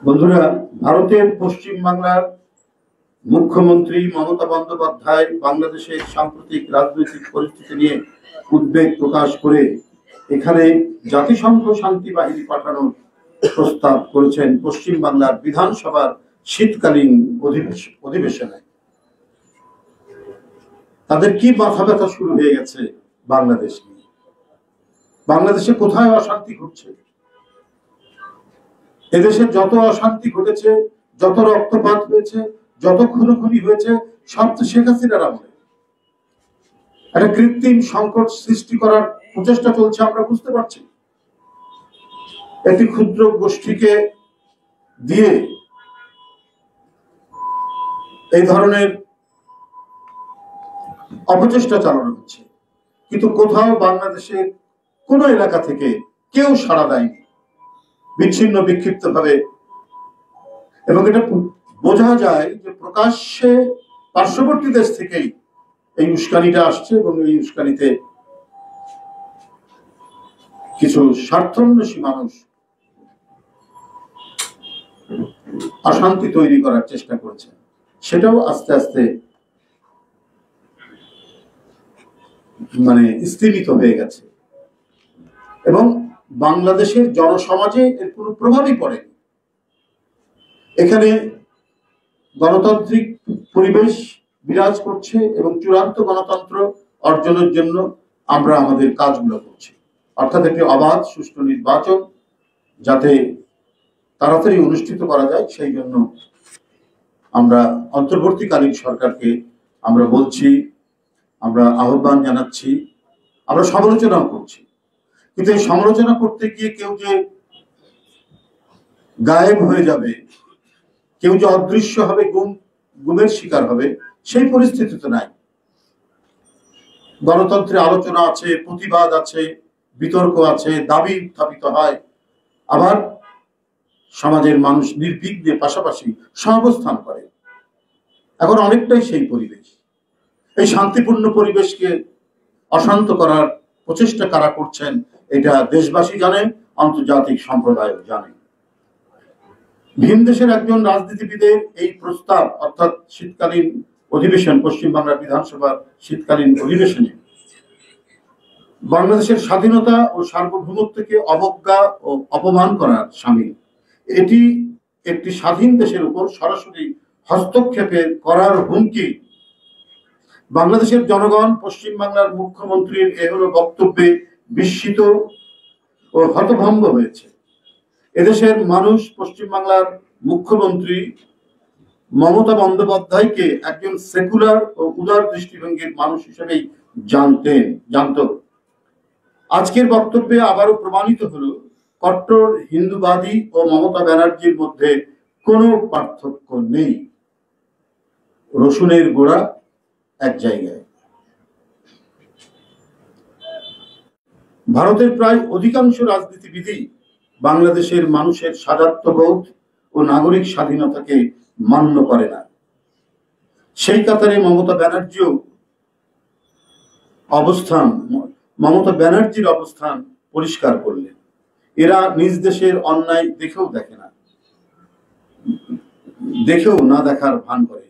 বন্ধুরা, ভারতের পশ্চিম বাংলার মুখ্যমন্ত্রী মমতা বন্দ্যোপাধ্যায় বাংলাদেশের সাম্প্রতিক রাজনৈতিক পরিস্থিতি নিয়ে উদ্বেগ প্রকাশ করে এখানে জাতিসংঘ শান্তি বাহিনী পাঠানোর প্রস্তাব করেছেন পশ্চিম বাংলার বিধানসভার শীতকালীন অধিবেশনে। তাদের কি মাথা ব্যথা শুরু হয়ে গেছে বাংলাদেশ নিয়ে? বাংলাদেশে কোথায় অশান্তি ঘটছে? এদেশে যত অশান্তি ঘটেছে, যত রক্তপাত হয়েছে, যত খুনোখুনি হয়েছে, সব তো শেখ হাসিনার আমলে। একটা কৃত্রিম সংকট সৃষ্টি করার প্রচেষ্টা চলছে, আমরা বুঝতে পারছি। একটি ক্ষুদ্র গোষ্ঠীকে দিয়ে এই ধরনের অপচেষ্টা চালানো হচ্ছে, কিন্তু কোথাও বাংলাদেশের কোন এলাকা থেকে কেউ সাড়া দেয়নি, বিচ্ছিন্ন বিক্ষিপ্ত ভাবে। এবং এটা বোঝা যায় যে প্রকাশ্যে পার্শ্ববর্তী দেশ থেকেই এই উস্কানিটা আসছে, এবং এই উস্কানিতে কিছু স্বার্থান্বেষী মানুষ অশান্তি তৈরি করার চেষ্টা করেছে। সেটাও আস্তে আস্তে স্থিমিত হয়ে গেছে, এবং বাংলাদেশের জনসমাজে এর কোনো প্রভাবই পড়েনি। এখানে গণতান্ত্রিক পরিবেশ বিরাজ করছে, এবং চূড়ান্ত গণতন্ত্র অর্জনের জন্য আমরা আমাদের কাজগুলো করছি। অর্থাৎ একটি অবাধ সুষ্ঠু নির্বাচন যাতে তাড়াতাড়ি অনুষ্ঠিত করা যায়, সেই জন্য আমরা অন্তর্বর্তীকালীন সরকারকে আমরা বলছি, আমরা আহ্বান জানাচ্ছি, আমরা সমালোচনাও করছি। কিন্তু এই সমালোচনা করতে গিয়ে কেউ যে গায়েব হয়ে যাবে, কেউ যে অদৃশ্য হবে, গুমের শিকার হবে, সেই পরিস্থিতি তো নাই। গণতন্ত্রে আলোচনা আছে, প্রতিবাদ আছে, বিতর্ক আছে, দাবি উত্থাপিত হয়, আবার সমাজের মানুষ নির্বিঘ্নে পাশাপাশি সহাবস্থান করে। এখন অনেকটাই সেই পরিবেশ। এই শান্তিপূর্ণ পরিবেশকে অশান্ত করার প্রচেষ্টা কারা করছেন, এটা দেশবাসী জানেন, আন্তর্জাতিক সম্প্রদায় জানে। ভিন দেশের একজন রাজনীতিবিদের এই প্রস্তাব, অর্থাৎ শীতকালীন অধিবেশন, পশ্চিম বাংলার বিধানসভার শীতকালীন অধিবেশনে বাংলাদেশের স্বাধীনতা ও সার্বভৌমত্বকে অবজ্ঞা ও অপমান করার সামিল। এটি একটি স্বাধীন দেশের উপর সরাসরি হস্তক্ষেপের করার হুমকি। বাংলাদেশের জনগণ পশ্চিম বাংলার মুখ্যমন্ত্রীর এহলো বক্তব্যে বিস্মিত ও হতভম্ব হয়েছে। এদেশের মানুষ পশ্চিম বাংলার মুখ্যমন্ত্রী মমতা বন্দ্যোপাধ্যায়কে একজন সেকুলার ও উদার দৃষ্টিভঙ্গির মানুষ হিসেবেই জানত। আজকের বক্তব্যে আবারও প্রমাণিত হলো কট্টর হিন্দুবাদী ও মমতা ব্যানার্জির মধ্যে কোনো পার্থক্য নেই। রসুনের গোড়া এক জায়গায়। ভারতের প্রায় অধিকাংশ রাজনীতিবিদই বাংলাদেশের মানুষের স্বাধীনতাবোধ ও নাগরিক স্বাধীনতাকে মান্য করে না। সেই কাতারে মমতা ব্যানার্জির অবস্থান পরিষ্কার করলেন। এরা নিজ দেশের অন্যায় দেখেও না দেখার ভান করে।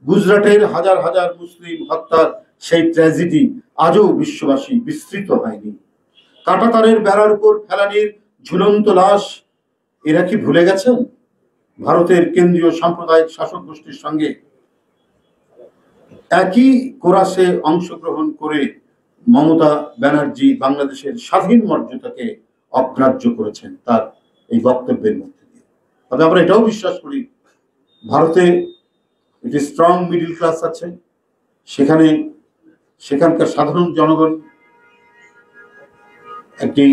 গুজরাটের হাজার হাজার মুসলিম হত্যার সেই ট্র্যাজেডি আজও বিশ্ববাসী বিস্মৃত হয়নি। কাঁটাতারের বেড়ার উপর ফেলানির ঝুলন্ত লাশ এরা কি ভুলে গেছেন? ভারতের কেন্দ্রীয় সাম্প্রদায়িক শাসক গোষ্ঠীর সঙ্গে একই কোরাসে অংশগ্রহণ করে মমতা ব্যানার্জি বাংলাদেশের স্বাধীন মর্যাদাকে অগ্রাহ্য করেছেন তার এই বক্তব্যের মধ্যে দিয়ে। তবে আমরা এটাও বিশ্বাস করি, ভারতে একটি স্ট্রং মিডল ক্লাস আছে, সেখানকার সাধারণ জনগণ একটি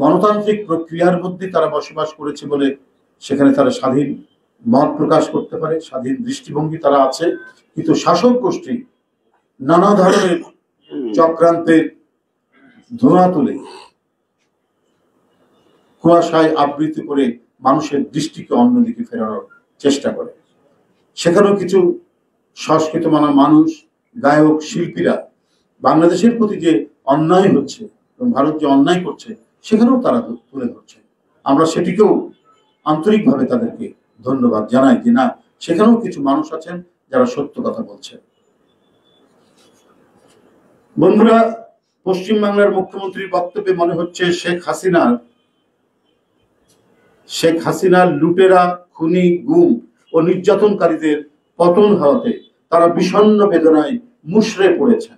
গণতান্ত্রিক প্রক্রিয়ার মধ্যে তারা বসবাস করেছে বলে সেখানে তারা স্বাধীন মত প্রকাশ করতে পারে, স্বাধীন দৃষ্টিভঙ্গি তারা আছে। কিন্তু শাসক গোষ্ঠী নানা ধরনের চক্রান্তের ধোঁয়া তুলে কুয়াশায় আবৃত করে মানুষের দৃষ্টিকে অন্যদিকে ফেরানোর চেষ্টা করে। সেখানেও কিছু সংস্কৃত মানা মানুষ, গায়ক, শিল্পীরা বাংলাদেশের প্রতি যে অন্যায় হচ্ছে এবং ভারত যে অন্যায় করছে সেখানেও তারা তুলে ধরছে। আমরা সেটিকেও আন্তরিকভাবে তাদেরকে ধন্যবাদ জানাই যে না, সেখানেও কিছু মানুষ আছেন যারা সত্য কথা বলছেন। বন্ধুরা, পশ্চিমবাংলার মুখ্যমন্ত্রীর বক্তব্যে মনে হচ্ছে শেখ হাসিনার লুটেরা, খুনি, গুম ও নির্যাতনকারীদের পতন হওয়াতে তারা বিষণ্ণ বেদনায় মুষড়ে পড়েছেন।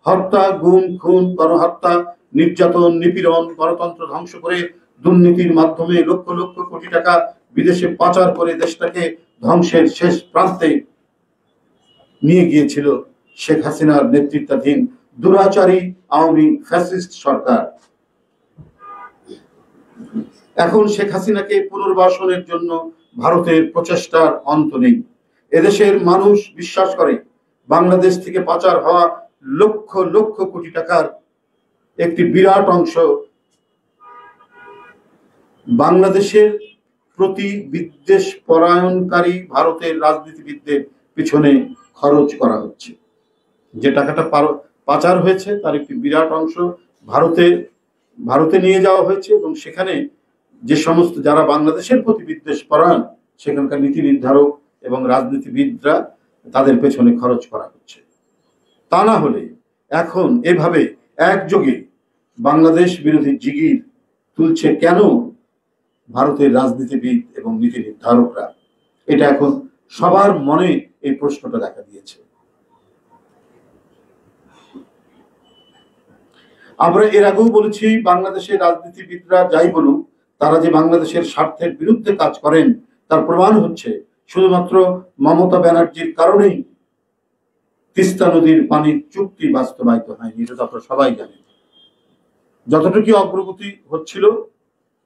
হত্যা, গুম, খুন, গণহত্যা, নির্যাতন, নিপীড়ন, গণতন্ত্র ধ্বংস করে দুর্নীতির মাধ্যমে লক্ষ লক্ষ কোটি টাকা বিদেশে পাচার করে দেশটাকে ধ্বংসের শেষ প্রান্তে নিয়ে গিয়েছিল শেখ হাসিনার নেতৃত্বাধীন দুরাচারী আওয়ামী ফ্যাসিস্ট সরকার। এখন শেখ হাসিনাকে পুনর্বাসনের জন্য ভারতের প্রচেষ্টার অন্ত নেই। এদেশের মানুষ বিশ্বাস করে বাংলাদেশ থেকে পাচার হওয়া লক্ষ লক্ষ কোটি টাকার একটি বিরাট অংশ বাংলাদেশের প্রতি বিদ্বেষ পরায়ণকারী ভারতের রাজনীতিবিদদের পিছনে খরচ করা হচ্ছে। যে টাকাটা পাচার হয়েছে তার একটি বিরাট অংশ ভারতে নিয়ে যাওয়া হয়েছে এবং সেখানে যে সমস্ত যারা বাংলাদেশের প্রতি বিদ্বেষ পরায়ণ সেখানকার নীতি নির্ধারক এবং রাজনীতিবিদরা তাদের পেছনে খরচ করা হচ্ছে। তা না হলে এখন এভাবে একযোগে বাংলাদেশ বিরোধী জিগির তুলছে কেন ভারতের রাজনীতিবিদ এবং নীতি নির্ধারকরা? এটা এখন সবার মনে এই প্রশ্নটা দেখা দিয়েছে। আমরা এর আগেও বলেছি, বাংলাদেশের রাজনীতিবিদরা যাই বলুক, তারা যে বাংলাদেশের স্বার্থের বিরুদ্ধে কাজ করেন তার প্রমাণ হচ্ছে শুধুমাত্র মমতা ব্যানার্জির কারণেই তিস্তা নদীর পানির চুক্তি বাস্তবায়িত হয়নি। এটা তো আপনারা সবাই জানেন। যতটুকু অগ্রগতি হচ্ছিল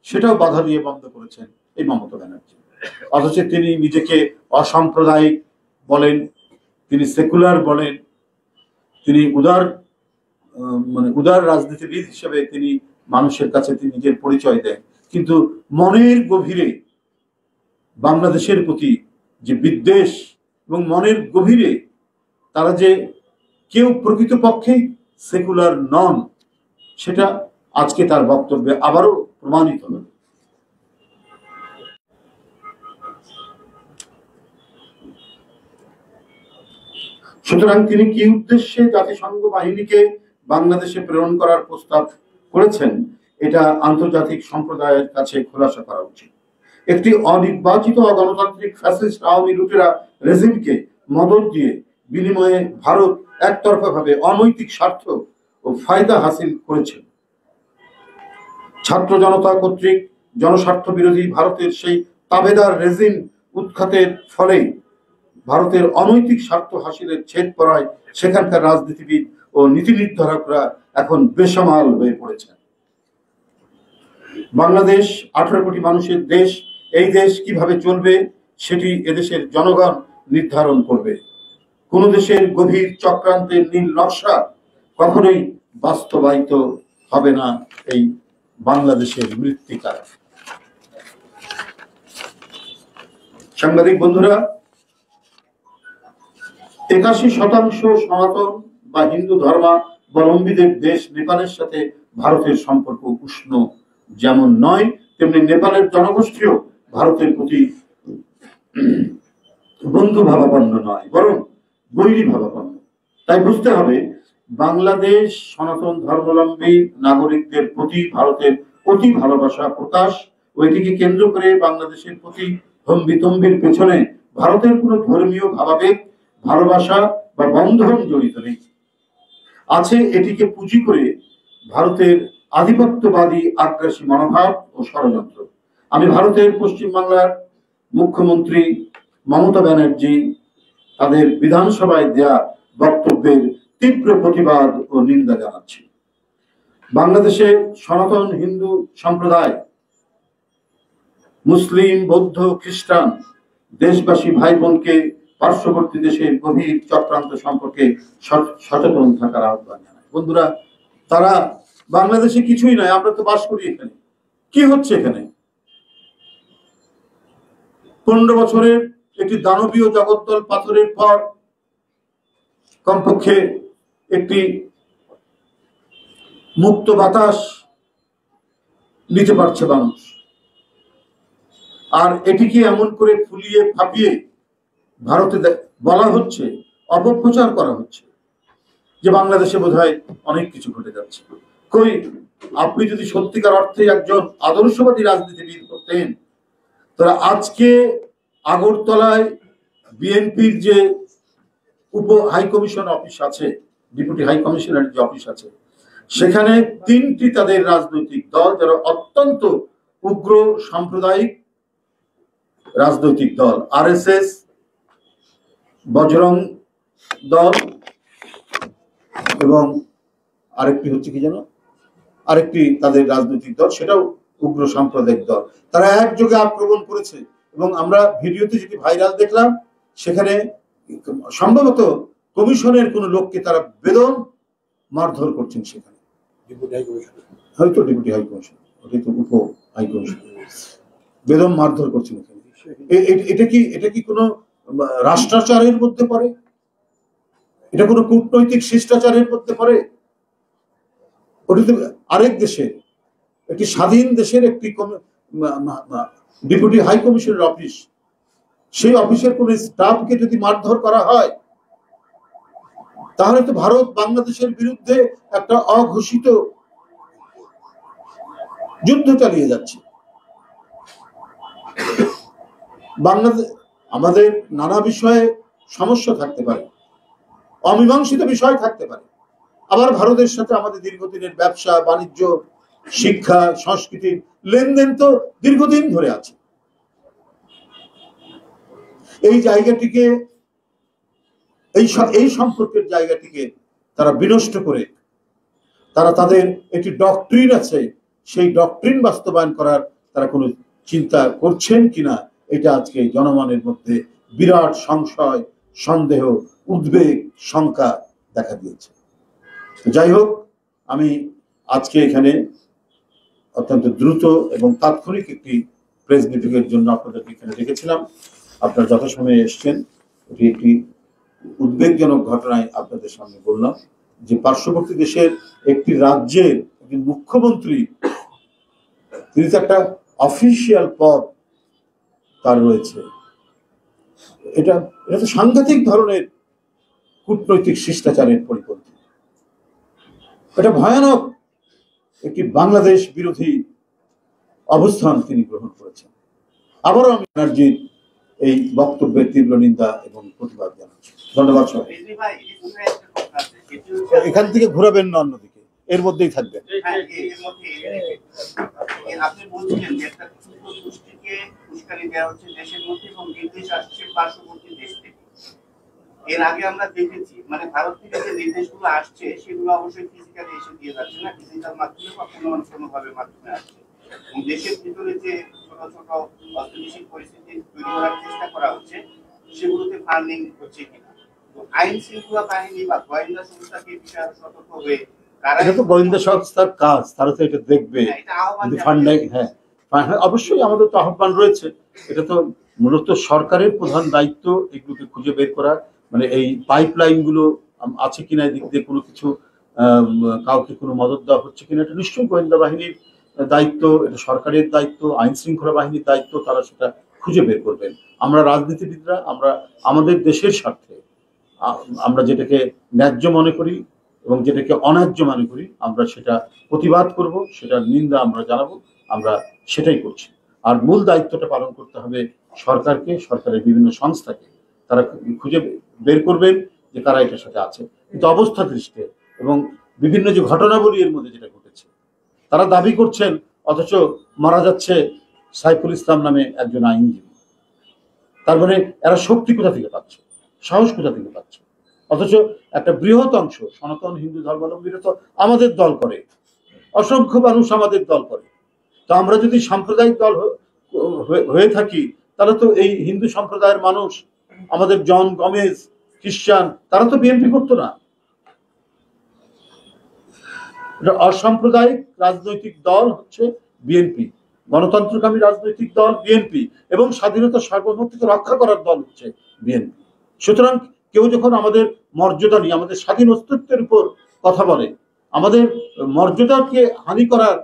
সেটাও বাধা দিয়ে বন্ধ করেছেন এই মমতা ব্যানার্জি। অথচ তিনি নিজেকে অসাম্প্রদায়িক বলেন, তিনি সেকুলার বলেন, তিনি উদার রাজনীতিবিদ হিসেবে তিনি মানুষের কাছে তিনি নিজের পরিচয় দেন, কিন্তু মনের গভীরে বাংলাদেশের প্রতি যে বিদ্বেষ এবং মনের গভীরে তারা যে কেউ প্রকৃতপক্ষেই সেকুলার নন, সেটা আজকে তার বক্তব্যে আবারও প্রমাণিত হল। সুতরাং তিনি কি উদ্দেশ্যে জাতিসংঘ বাহিনীকে বাংলাদেশে প্রেরণ করার প্রস্তাব করেছেন, এটা আন্তর্জাতিক সম্প্রদায়ের কাছে খোলাসা করা উচিত। একটি অনির্বাচিত অগণতান্ত্রিক ফ্যাসিস্ট আওয়ামী লুটেরা রেজিমকে মদত দিয়ে বিনিময়ে ভারত একতরফাভাবে অনৈতিক স্বার্থ ও ফায়দা হাসিল করেছে। ছাত্র জনতা কর্তৃক জনস্বার্থ বিরোধী ভারতের সেই তাবেদার রেজিম উৎখাতের ফলে ভারতের অনৈতিক স্বার্থ হাসিলের ছেদ পড়ায় সেখানকার রাজনীতিবিদ ও নীতি নির্ধারকরা এখন বেসামাল হয়ে পড়েছেন। বাংলাদেশ 18 কোটি মানুষের দেশ। এই দেশ কিভাবে চলবে সেটি এদেশের জনগণ নির্ধারণ করবে। কোন দেশের গভীর চক্রান্তের নীল নকশা কখনোই বাস্তবায়িত হবে না এই বাংলাদেশের মৃত্তিকায়। সাংবাদিক বন্ধুরা, 81% সনাতন বা হিন্দু ধর্মাবলম্বীদের দেশ নেপালের সাথে ভারতের সম্পর্ক উষ্ণ যেমন নয়, তেমনি নেপালের জনগোষ্ঠীও ভারতের প্রতি বন্ধু ভাবাপন্ন নয়, বরং বৈরী ভাবাপন্ন। তাই বুঝতে হবে, বাংলাদেশ সনাতন ধর্মাবলম্বী নাগরিকদের প্রতি ভারতের অতি ভালোবাসা প্রকাশ ও এটিকে কেন্দ্র করে বাংলাদেশের প্রতি হম্বিতম্বির পেছনে ভারতের কোনো ধর্মীয় ভাবাবেগ, ভালোবাসা বা বন্ধন জড়িত নেই। আছে এটিকে পুঁজি করে ভারতের আধিপত্যবাদী আগ্রাসী মনোভাব ও ষড়যন্ত্র। আমি ভারতের পশ্চিমবাংলার মুখ্যমন্ত্রী মমতা ব্যানার্জি তাদের বিধানসভায় দেয়া বক্তব্যের তীব্র প্রতিবাদ ও নিন্দা জানাচ্ছি। বাংলাদেশে সনাতন হিন্দু সম্প্রদায়, মুসলিম, বৌদ্ধ, খ্রিস্টান দেশবাসী ভাই বোনকে পার্শ্ববর্তী দেশের গভীর চক্রান্ত সম্পর্কে সচেতন থাকার আহ্বান জানায়। বন্ধুরা, তারা বাংলাদেশে কিছুই নয়, আমরা তো বাস করি এখানে। কি হচ্ছে এখানে? 15 বছরের একটি দানবীয় জগদ্দল পাথরের পর কমপক্ষে একটি মুক্ত বাতাস নিতে পারছে মানুষ। আর এটিকে এমন করে ফুলিয়ে ফাঁপিয়ে ভারতে বলা হচ্ছে, অপপ্রচার করা হচ্ছে যে বাংলাদেশে বোধহয় অনেক কিছু ঘটে যাচ্ছে। কই, আপনি যদি সত্যিকার অর্থে একজন আদর্শবাদী রাজনীতিবিদ হতেন, তারা আজকে আগরতলায় বিএনপির যে উপ হাইকমিশন অফিস আছে, ডেপুটি হাই কমিশনার যে অফিস আছে, সেখানে 3টি তাদের রাজনৈতিক দল, যারা অত্যন্ত উগ্র সাম্প্রদায়িক রাজনৈতিক দল, আরএসএস, বজরং দল এবং আরেকটি হচ্ছে কি যেন, আরেকটি তাদের রাজনৈতিক দল, সেটাও উগ্র সাম্প্রদায়িক দল, তারা একযোগে আক্রমণ করেছে। এবং আমরা ভিডিওতে যেটি ভাইরাল দেখলাম, সেখানে সম্ভবত কমিশনের কোন লোককে তারা বেদম মারধর করছেন, সেখানে হয়তো ডেপুটি হাই কমিশন, ওটাই তো উপ হাই কমিশন, বেদম মারধর করছেন এখানে। এটা কি কোনো রাষ্ট্রাচারের মধ্যে পড়ে? এটা কোনো কূটনৈতিক শিষ্টাচারের মধ্যে পড়ে? ওটা তো আরেক দেশের, একটি স্বাধীন দেশের একটি ডেপুটি হাই কমিশনের অফিস, সেই অফিসের কোন স্টাফকে যদি মারধর করা হয়, তাহলে তো ভারত বাংলাদেশের বিরুদ্ধে একটা অঘোষিত যুদ্ধ চালিয়ে যাচ্ছে। বাংলাদেশ, আমাদের নানা বিষয়ে সমস্যা থাকতে পারে, অমীমাংসিত বিষয় থাকতে পারে, আবার ভারতের সাথে আমাদের দীর্ঘদিনের ব্যবসা বাণিজ্য, শিক্ষা, সংস্কৃতির লেনদেন তো দীর্ঘদিন ধরে আছে। এই জায়গাটিকে, এই সম্পর্কের জায়গাটিকে তারা বিনষ্ট করে, তারা তাদের একটি ডক্ট্রিন আছে, সেই ডক্ট্রিন বাস্তবায়ন করার তারা কোনো চিন্তা করছেন কিনা, এটা আজকে জনমনের মধ্যে বিরাট সংশয়, সন্দেহ, উদ্বেগ, শঙ্কা দেখা দিয়েছে। যাই হোক, আমি আজকে এখানে অত্যন্ত দ্রুত এবং তাৎক্ষণিক একটি প্রেস ব্রিফিংয়ের জন্য আপনাদেরকে এখানে রেখেছিলাম। আপনারা যথাসময়ে এসছেন। এটি একটি উদ্বেগজনক ঘটনায় আপনাদের সামনে বললাম যে পার্শ্ববর্তী দেশের একটি রাজ্যের একটি মুখ্যমন্ত্রী, তিনি তো একটা অফিসিয়াল পদ তার রয়েছে, এটা তো সাংঘাতিক ধরনের কূটনৈতিক শিষ্টাচারের পরিপন্থী। এটা ভয়ানক একটি বাংলাদেশ বিরোধী অবস্থান তিনি গ্রহণ করেছেন। আবারও আমি ব্যানার্জির এই বক্তব্যের তীব্র নিন্দা এবং প্রতিবাদ জানাচ্ছি। ধন্যবাদ সবাই। এখান থেকে ঘুরাবেন না, অন্যদিকে, এর মধ্যেই থাকবেন। আপনি বলছিলেন যে একটা গোষ্ঠীকে উস্কানি দেওয়া হচ্ছে দেশের মধ্যে এবং নির্দেশ আসছে পার্শ্ববর্তী দেশ থেকে। এর আগে আমরা দেখেছি, মানে ভারত থেকে যে নির্দেশগুলো আসছে সেগুলো অবশ্যই ফিজিক্যালি এসে দিয়ে যাচ্ছে না, ডিজিটাল মাধ্যমে বা কোনোভাবে মাধ্যমে আসছে। এবং দেশের ভিতরে যে ছোট ছোট অস্থিতিশীল পরিস্থিতি তৈরি করার চেষ্টা করা হচ্ছে, সেগুলোতে ফান্ডিং হচ্ছে কিনা। তো আইন শৃঙ্খলা বাহিনী বা গোয়েন্দা সংস্থাকে বিষয়ে সতর্ক হয়ে, এটা তো গোয়েন্দা সংস্থার কাজ, তারা তো এটা দেখবে। হ্যাঁ, অবশ্যই আমাদের তো আহ্বান রয়েছে। এটা তো মূলত সরকারের প্রধান দায়িত্ব এগুলোকে খুঁজে বের করা, মানে এই পাইপলাইন গুলো আছে কিনা, এদিক দিয়ে কোনো কিছু কাউকে কোনো মদত দেওয়া হচ্ছে কিনা, এটা নিশ্চয়ই গোয়েন্দা বাহিনীর দায়িত্ব, এটা সরকারের দায়িত্ব, আইন শৃঙ্খলা বাহিনীর দায়িত্ব, তারা সেটা খুঁজে বের করবেন। আমরা রাজনীতিবিদরা, আমরা আমাদের দেশের স্বার্থে আমরা যেটাকে ন্যায্য মনে করি এবং যেটাকে অন্যায্য মনে করি, আমরা সেটা প্রতিবাদ করব, সেটার নিন্দা আমরা জানাবো, আমরা সেটাই করছি। আর মূল দায়িত্বটা পালন করতে হবে সরকারকে, সরকারের বিভিন্ন সংস্থাকে। তারা খুঁজে বের করবেন যে কারা এটার সাথে আছে। কিন্তু অবস্থা দৃষ্টে এবং বিভিন্ন যে ঘটনাবলী এর মধ্যে যেটা ঘটেছে, তারা দাবি করছেন, অথচ মারা যাচ্ছে সাইফুল ইসলাম নামে একজন আইনজীবী। তার মানে এরা শক্তি কোথা থেকে পাচ্ছে, সাহস কোথা থেকে পাচ্ছে? অথচ একটা বৃহৎ অংশ সনাতন হিন্দু ধর্মাবলম্বীরা তো আমাদের দল করে, অসংখ্য মানুষ আমাদের দল করে। তো আমরা যদি সাম্প্রদায়িক দল হয়ে থাকি, তাহলে তো এই হিন্দু সম্প্রদায়ের মানুষ, আমাদের জন গমেজ, খ্রিস্টান, তারা তো বিএনপি করতো না। অসাম্প্রদায়িক রাজনৈতিক দল হচ্ছে বিএনপি, গণতন্ত্রকামী রাজনৈতিক দল বিএনপি, এবং স্বাধীনতা সার্বভৌমত্বকে রক্ষা করার দল হচ্ছে বিএনপি। সুতরাং কেউ যখন আমাদের মর্যাদা নিয়ে, আমাদের স্বাধীন অস্তিত্বের উপর কথা বলে, আমাদের মর্যাদাকে হানি করার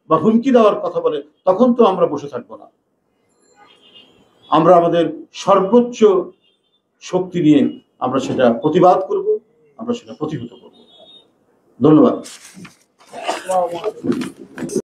বা হুমকি দেওয়ার কথা বলে, তখন তো আমরা বসে থাকবো না। আমরা আমাদের সর্বোচ্চ শক্তি নিয়ে আমরা সেটা প্রতিবাদ করব, আমরা সেটা প্রতিহত করব। ধন্যবাদ।